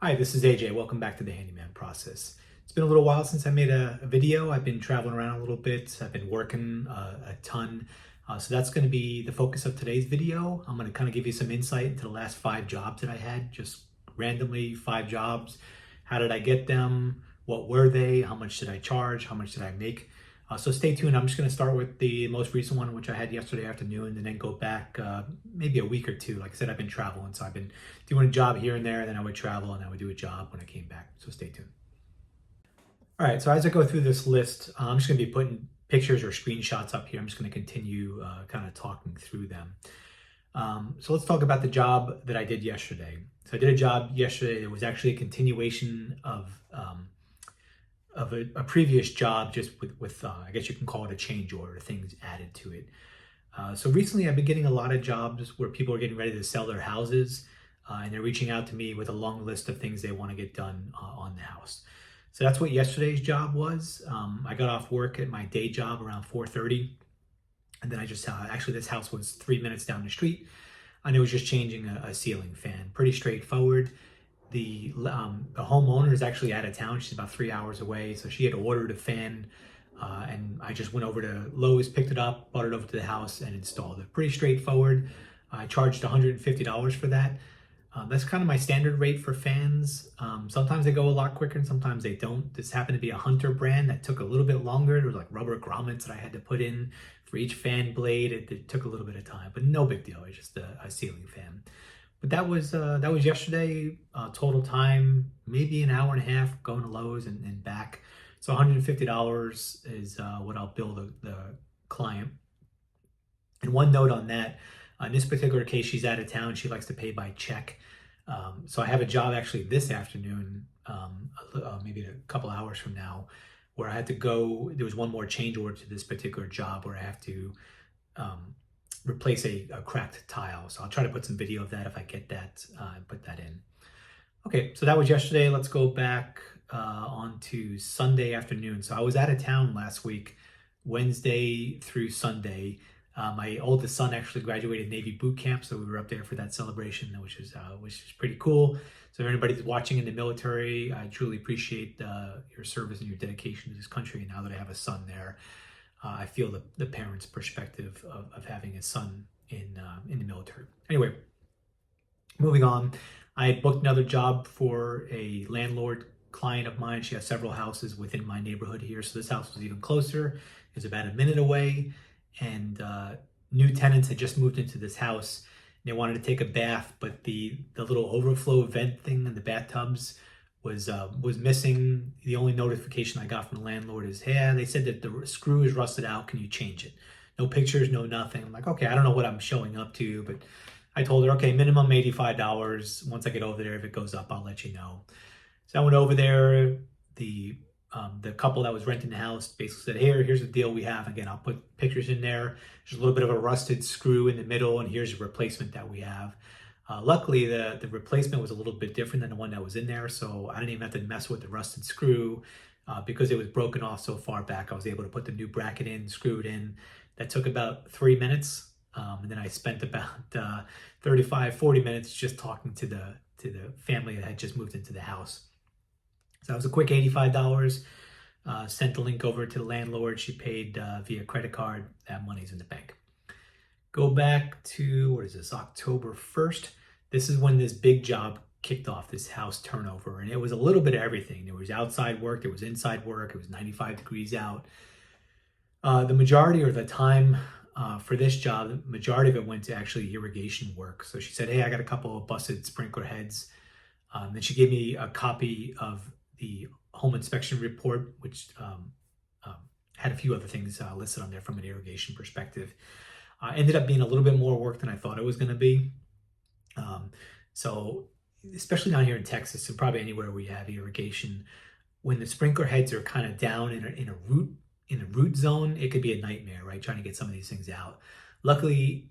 Hi, this is AJ. Welcome back to the Handyman process. It's been a little while since I made a video. I've been traveling around a little bit. I've been working a ton. So that's going to be the focus of today's video. I'm going to kind of give you some insight into the last 5 jobs that I had, just randomly 5 jobs. How did I get them? What were they? How much did I charge? How much did I make? So stay tuned. I'm just going to start with the most recent one, which I had yesterday afternoon, and then go back maybe a week or two. Like I said, I've been traveling, so I've been doing a job here and there, and then I would travel and I would do a job when I came back. So stay tuned. All right, so as I go through this list, I'm just going to be putting pictures or screenshots up here. I'm just going to continue kind of talking through them. So let's talk about the job that I did yesterday. So I did a job yesterday that was actually a continuation of a previous job, just with I guess you can call it a change order, things added to it. So recently I've been getting a lot of jobs where people are getting ready to sell their houses and they're reaching out to me with a long list of things they want to get done on the house. So that's what yesterday's job was. I got off work at my day job around 4:30, and then I just actually this house was 3 minutes down the street, and it was just changing a ceiling fan. Pretty straightforward. The homeowner is actually out of town. She's about 3 hours away, so she had ordered a fan, and I just went over to Lowe's, picked it up, brought it over to the house, and installed it. Pretty straightforward. I charged $150 for that. That's kind of my standard rate for fans. Sometimes they go a lot quicker and sometimes they don't. This happened to be a Hunter brand that took a little bit longer. There was like rubber grommets that I had to put in for each fan blade. It took a little bit of time, but no big deal. It's just a ceiling fan. But that was yesterday. Total time maybe an hour and a half going to Lowe's and back. So $150 is what I'll bill the client. And one note on that, in this particular case, she's out of town. She likes to pay by check. So I have a job actually this afternoon, maybe a couple hours from now, where I had to go. There was one more change order to this particular job where I have to replace a cracked tile. So I'll try to put some video of that if I get that and put that in. Okay, so that was yesterday. Let's go back on to Sunday afternoon. So I was out of town last week, Wednesday through Sunday. My oldest son actually graduated Navy boot camp, so we were up there for that celebration, which is pretty cool. So if anybody's watching in the military, I truly appreciate your service and your dedication to this country. And now that I have a son there, I feel the parents' perspective of having a son in the military. Anyway, moving on, I had booked another job for a landlord client of mine. She has several houses within my neighborhood here, so this house was even closer. It was about a minute away. And new tenants had just moved into this house. They wanted to take a bath, but the little overflow vent thing in the bathtubs was missing. The only notification I got from the landlord is, "Hey, they said that the screw is rusted out. Can you change it?" No pictures, no nothing. I'm like, okay, I don't know what I'm showing up to, but I told her, okay, minimum $85. Once I get over there, if it goes up, I'll let you know. So I went over there. The couple that was renting the house basically said, here's the deal we have. Again, I'll put pictures in there. There's a little bit of a rusted screw in the middle, and here's the replacement that we have. Luckily, the replacement was a little bit different than the one that was in there, so I didn't even have to mess with the rusted screw because it was broken off so far back. I was able to put the new bracket in, screw it in. That took about 3 minutes, and then I spent about 35, 40 minutes just talking to the family that had just moved into the house. So that was a quick $85. Sent the link over to the landlord. She paid via credit card. That money's in the bank. Go back to, what is this, October 1st. This is when this big job kicked off, this house turnover. And it was a little bit of everything. There was outside work. There was inside work. It was 95 degrees out. The majority of the time for this job, the majority of it went to actually irrigation work. So she said, hey, I got a couple of busted sprinkler heads. Then she gave me a copy of the home inspection report, which had a few other things listed on there from an irrigation perspective. Ended up being a little bit more work than I thought it was going to be. So especially down here in Texas and probably anywhere where you have irrigation, when the sprinkler heads are kind of down in a root zone, it could be a nightmare, right? Trying to get some of these things out. Luckily,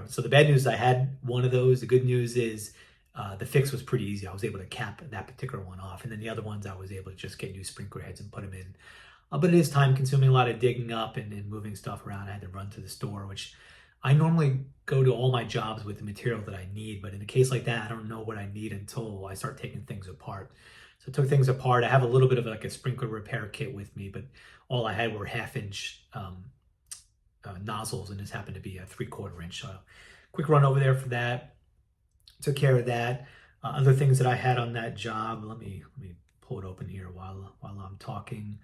so the bad news is I had one of those. The good news is the fix was pretty easy. I was able to cap that particular one off. And then the other ones, I was able to just get new sprinkler heads and put them in. But it is time consuming, a lot of digging up and moving stuff around. I had to run to the store, which I normally go to all my jobs with the material that I need, but in a case like that, I don't know what I need until I start taking things apart. So I took things apart. I have a little bit of like a sprinkler repair kit with me, but all I had were half-inch nozzles, and this happened to be a 3/4 inch. So quick run over there for that. Took care of that. Other things that I had on that job. Let me pull it open here while I'm talking.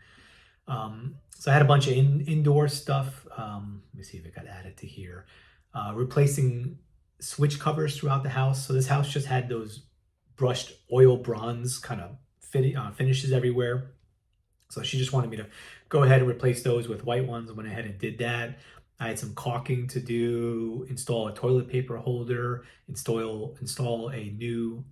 So I had a bunch of indoor stuff. Let me see if it got added to here. Replacing switch covers throughout the house. So this house just had those brushed oil bronze kind of finishes everywhere. So she just wanted me to go ahead and replace those with white ones. I went ahead and did that. I had some caulking to do, install a toilet paper holder, install a new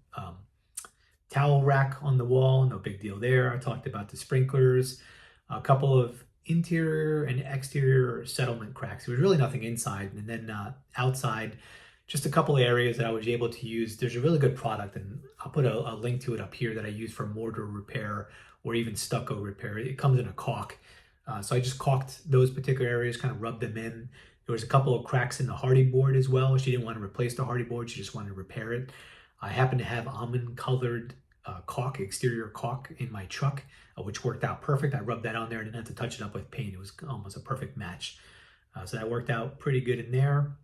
towel rack on the wall. No big deal there. I talked about the sprinklers, a couple of interior and exterior settlement cracks. There was really nothing inside. And then outside, just a couple of areas that I was able to use. There's a really good product, and I'll put a link to it up here, that I use for mortar repair or even stucco repair. It comes in a caulk. So I just caulked those particular areas, kind of rubbed them in. There was a couple of cracks in the hardy board as well. She didn't want to replace the hardy board. She just wanted to repair it. I happen to have almond colored caulk, exterior caulk in my truck, which worked out perfect. I rubbed that on there. I didn't have to touch it up with paint. It was almost a perfect match. So that worked out pretty good in there.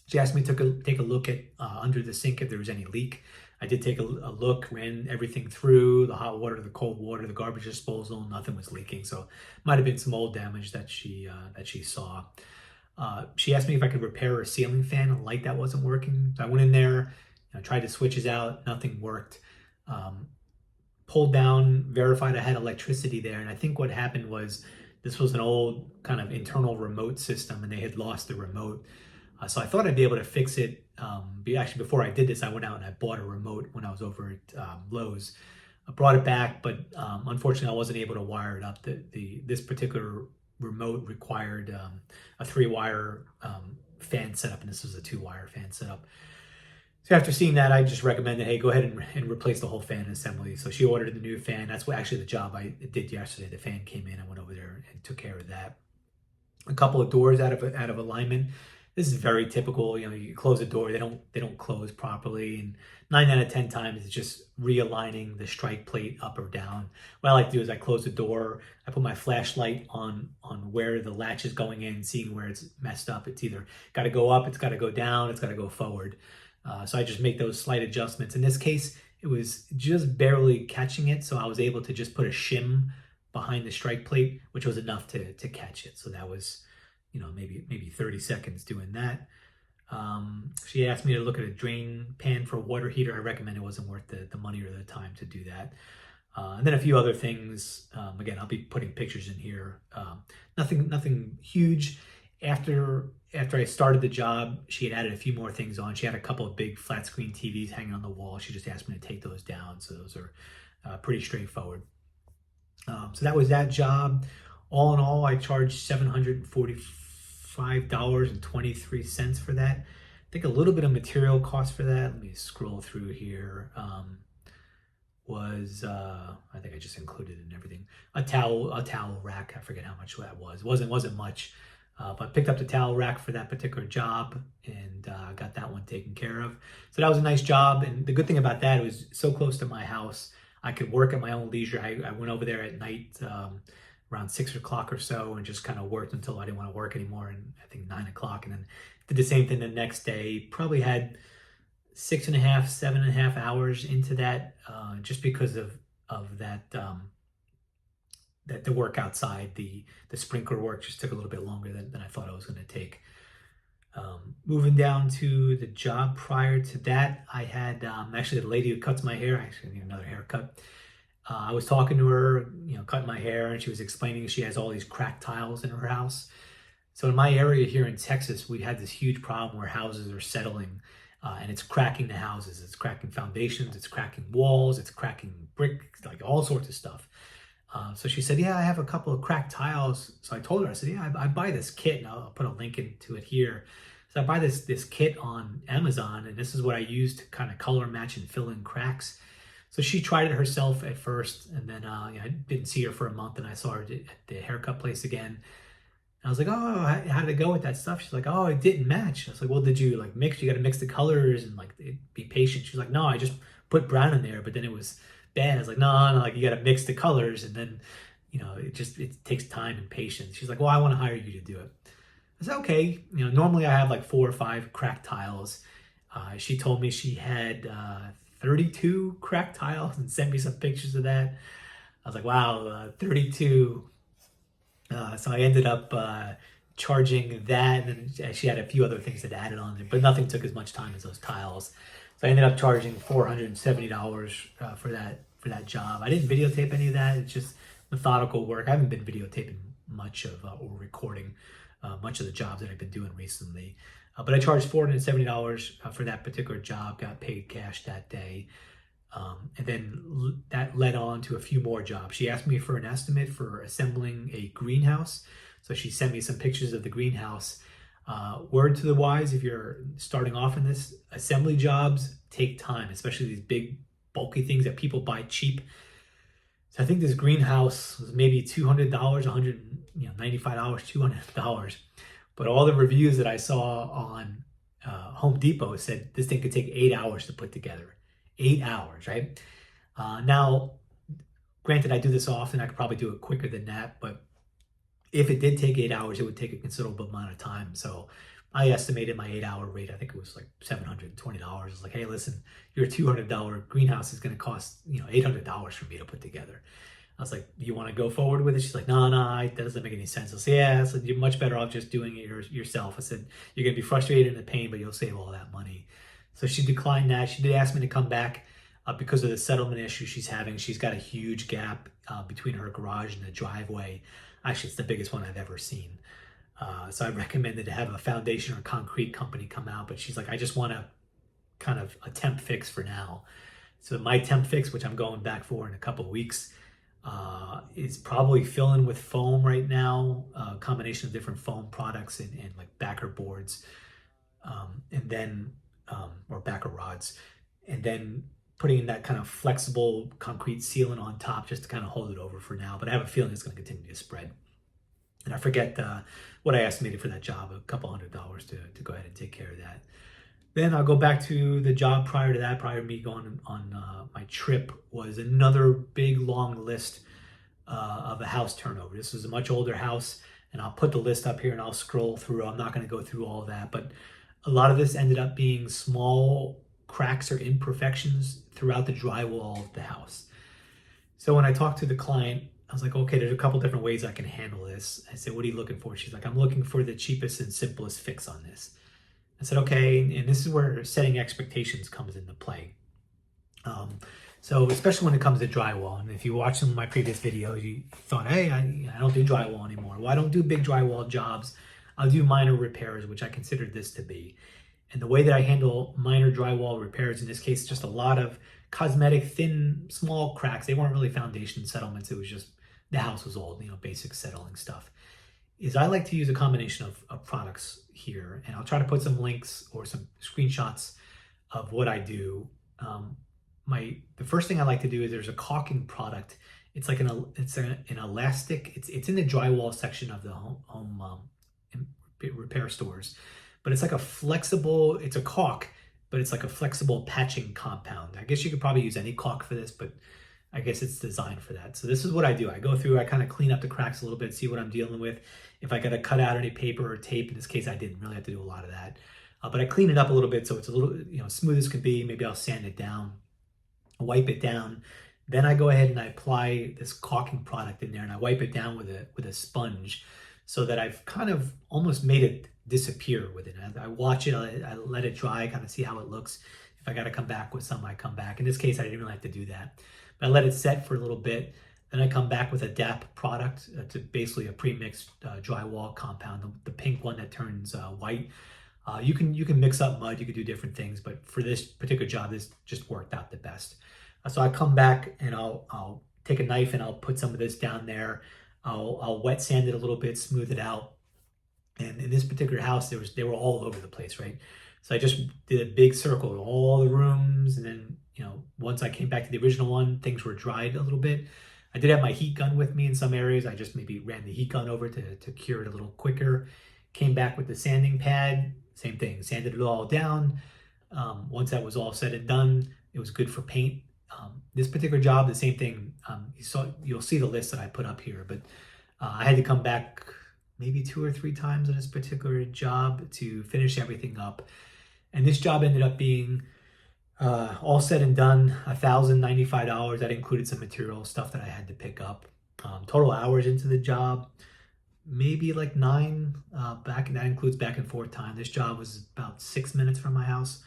She asked me to take a look at under the sink if there was any leak. I did take a look, ran everything through, the hot water, the cold water, the garbage disposal. Nothing was leaking, so might have been some mold damage that she saw. She asked me if I could repair a ceiling fan. A light that wasn't working. So I went in there, tried the switches out. Nothing worked. Pulled down, verified I had electricity there, and I think what happened was this was an old kind of internal remote system, and they had lost the remote. So I thought I'd be able to fix it. Actually, before I did this, I went out and I bought a remote when I was over at Lowe's. I brought it back, but unfortunately, I wasn't able to wire it up. This particular remote required a 3-wire fan setup, and this was a 2-wire fan setup. So after seeing that, I just recommended, hey, go ahead and replace the whole fan assembly. So she ordered the new fan. That's what actually the job I did yesterday. The fan came in. I went over there and took care of that. A couple of doors out of alignment. This is very typical. You close a door, they don't close properly, and 9 out of 10 times it's just realigning the strike plate up or down. What I like to do is I close the door, I put my flashlight on where the latch is going in, seeing where it's messed up. It's either got to go up, it's got to go down, it's got to go forward. So I just make those slight adjustments. In this case, it was just barely catching it, so I was able to just put a shim behind the strike plate, which was enough to catch it. So that was, maybe 30 seconds doing that. She asked me to look at a drain pan for a water heater. I recommend it wasn't worth the money or the time to do that. And then a few other things. Again, I'll be putting pictures in here. Nothing huge. After I started the job, she had added a few more things on. She had a couple of big flat screen TVs hanging on the wall. She just asked me to take those down. So those are pretty straightforward. So that was that job. All in all, I charged $745.23 for that. I think a little bit of material cost for that. Let me scroll through here. I think I just included in everything. A towel rack. I forget how much that was. It wasn't much. But I picked up the towel rack for that particular job and got that one taken care of. So that was a nice job. And the good thing about that, it was so close to my house. I could work at my own leisure. I went over there at night around 6 o'clock or so and just kind of worked until I didn't want to work anymore. And I think 9 o'clock, and then did the same thing the next day. Probably had 6.5, 7.5 hours into that just because of that. That the work outside, the sprinkler work just took a little bit longer than I thought it was going to take. Moving down to the job prior to that, I had actually the lady who cuts my hair. I actually need another haircut. I was talking to her, cutting my hair, and she was explaining she has all these cracked tiles in her house. So in my area here in Texas, we had this huge problem where houses are settling, and it's cracking the houses. It's cracking foundations, it's cracking walls, it's cracking brick, like all sorts of stuff. So she said, yeah, I have a couple of cracked tiles. So I told her, I said, yeah, I buy this kit, and I'll put a link into it here. So I buy this kit on Amazon, and this is what I use to kind of color match and fill in cracks. So she tried it herself at first, and then I didn't see her for a month, and I saw her at the haircut place again. I was like, oh, how did it go with that stuff? She's like, oh, it didn't match. I was like, well, did you like mix? You got to mix the colors and like be patient. She's like, no, I just put brown in there, but then it was bad. I was like, no, no, like you got to mix the colors, and then, it takes time and patience. She's like, well, I want to hire you to do it. I said, okay. Normally I have like 4 or 5 cracked tiles. She told me she had 32 cracked tiles and sent me some pictures of that. I was like, wow, 32. So I ended up charging that, and then she had a few other things that added on there, but nothing took as much time as those tiles. So I ended up charging $470 for that job. I didn't videotape any of that. It's just methodical work. I haven't been videotaping much of or recording much of the jobs that I've been doing recently. But I charged $470 for that particular job. Got paid cash that day. And then that led on to a few more jobs. She asked me for an estimate for assembling a greenhouse. So she sent me some pictures of the greenhouse. Word to the wise, if you're starting off in this, assembly jobs take time, especially these big, bulky things that people buy cheap. So I think this greenhouse was maybe $200, $195, $200. But all the reviews that I saw on Home Depot said this thing could take 8 hours to put together. 8 hours, right? Now, granted, I do this often. I could probably do it quicker than that, but if it did take 8 hours, it would take a considerable amount of time. So I estimated my 8-hour rate. I think it was like $720. I was like, hey, listen, your $200 greenhouse is going to cost $800 for me to put together. I was like, you want to go forward with it? She's like, no, that doesn't make any sense. I said, yeah. I said, you're much better off just doing it yourself. I said, you're going to be frustrated and in pain, but you'll save all that money. So she declined that. She did ask me to come back because of the settlement issue she's having. She's got a huge gap between her garage and the driveway. Actually, it's the biggest one I've ever seen. So I recommended to have a foundation or concrete company come out, but she's like, I just want to kind of a temp fix for now. So my temp fix, which I'm going back for in a couple of weeks, is probably filling with foam right now, a combination of different foam products and like backer boards, and then or backer rods, and then putting that kind of flexible concrete sealant on top just to kind of hold it over for now. But I have a feeling it's going to continue to spread. And I forget what I estimated for that job, a couple $100 to go ahead and take care of that. Then I'll go back to the job prior to that, prior to me going on my trip, was another big long list of a house turnover. This was a much older house, and I'll put the list up here and I'll scroll through. I'm not going to go through all that, but a lot of this ended up being small cracks or imperfections throughout the drywall of the house. So when I talked to the client, I was like, okay, there's a couple different ways I can handle this. I said, what are you looking for? She's like, I'm looking for the cheapest and simplest fix on this. I said, okay, and this is where setting expectations comes into play. So especially when it comes to drywall, and if you watch some of my previous videos, you thought, hey, I don't do drywall anymore. Well, I don't do big drywall jobs. I'll do minor repairs, which I considered this to be. And the way that I handle minor drywall repairs, in this case, just a lot of cosmetic, thin, small cracks. They weren't really foundation settlements. It was just the house was old, basic settling stuff. Is I like to use a combination of products here, and I'll try to put some links or some screenshots of what I do. The first thing I like to do is there's a caulking product. It's like an elastic. It's in the drywall section of the home repair stores, but it's like a flexible. It's a caulk, but it's like a flexible patching compound. I guess you could probably use any caulk for this, but I guess it's designed for that. So this is what I do. I go through, I kind of clean up the cracks a little bit, see what I'm dealing with. If I got to cut out any paper or tape, in this case, I didn't really have to do a lot of that. But I clean it up a little bit so it's a little, smooth as could be. Maybe I'll sand it down, wipe it down. Then I go ahead and I apply this caulking product in there, and I wipe it down with a sponge so that I've kind of almost made it disappear with it. I watch it, I let it dry, kind of see how it looks. If I got to come back with some, I come back. In this case, I didn't really have to do that. But I let it set for a little bit. Then I come back with a DAP product. It's basically a pre-mixed drywall compound, the pink one that turns white. You can mix up mud, you can do different things, but for this particular job, this just worked out the best. So I come back and I'll take a knife and I'll put some of this down there. I'll wet sand it a little bit, smooth it out. And in this particular house, they were all over the place, right? So I just did a big circle of all the rooms, and then once I came back to the original one, things were dried a little bit. I did have my heat gun with me in some areas. I just maybe ran the heat gun over to cure it a little quicker. Came back with the sanding pad, same thing, sanded it all down. Once that was all said and done, it was good for paint. This particular job, the same thing. You'll see the list that I put up here, but I had to come back maybe 2 or 3 times on this particular job to finish everything up. And this job ended up being all said and done, $1,095. That included some material stuff that I had to pick up. Total hours into the job, maybe like 9. That includes back and forth time. This job was about 6 minutes from my house.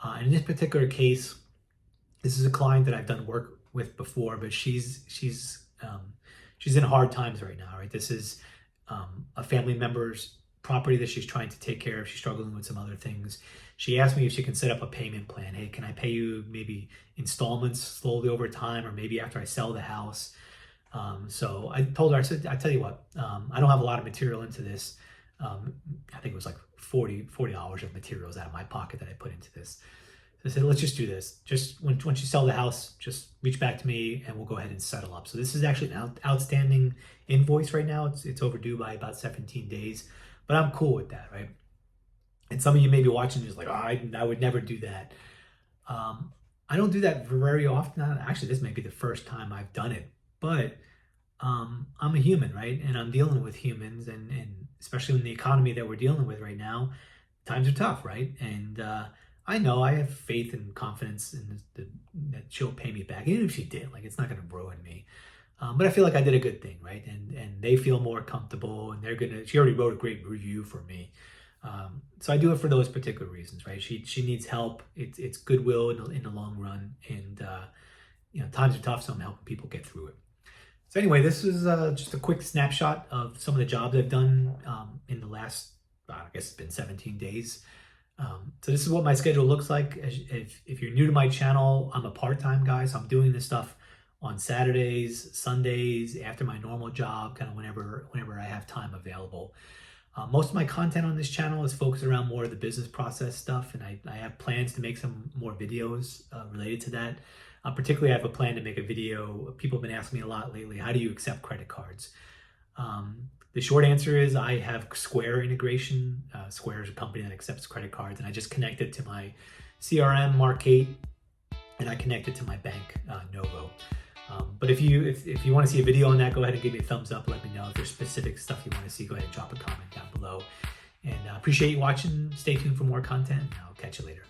And in this particular case, this is a client that I've done work with before, but she's in hard times right now. Right, this is a family member's property that she's trying to take care of. She's struggling with some other things. She asked me if she can set up a payment plan. Hey, can I pay you maybe installments slowly over time, or maybe after I sell the house? So I told her, I said, I tell you what, I don't have a lot of material into this. I think it was like $40 of materials out of my pocket that I put into this. So I said, let's just do this. Just once you sell the house, just reach back to me and we'll go ahead and settle up. So this is actually an outstanding invoice right now. It's overdue by about 17 days, but I'm cool with that, right? And some of you may be watching just like, oh, I would never do that. I don't do that very often. Actually, this may be the first time I've done it, but I'm a human, right? And I'm dealing with humans, and especially in the economy that we're dealing with right now, times are tough, right? And I know I have faith and confidence in that she'll pay me back. Even if she did, like, it's not going to ruin me. But I feel like I did a good thing, right? And they feel more comfortable, and she already wrote a great review for me. So I do it for those particular reasons, right? She needs help. It's goodwill in the long run, and times are tough, so I'm helping people get through it. So anyway, this is just a quick snapshot of some of the jobs I've done in the last, I guess it's been 17 days. So this is what my schedule looks like. If you're new to my channel, I'm a part-time guy, so I'm doing this stuff on Saturdays, Sundays, after my normal job, kind of whenever I have time available. Most of my content on this channel is focused around more of the business process stuff, and I have plans to make some more videos related to that. Particularly, I have a plan to make a video. People have been asking me a lot lately, how do you accept credit cards? The short answer is I have Square integration. Square is a company that accepts credit cards, and I just connected to my CRM, Mark8, and I connected to my bank, Novo. But if you want to see a video on that, go ahead and give me a thumbs up. Let me know if there's specific stuff you want to see. Go ahead and drop a comment down below. And I appreciate you watching. Stay tuned for more content. I'll catch you later.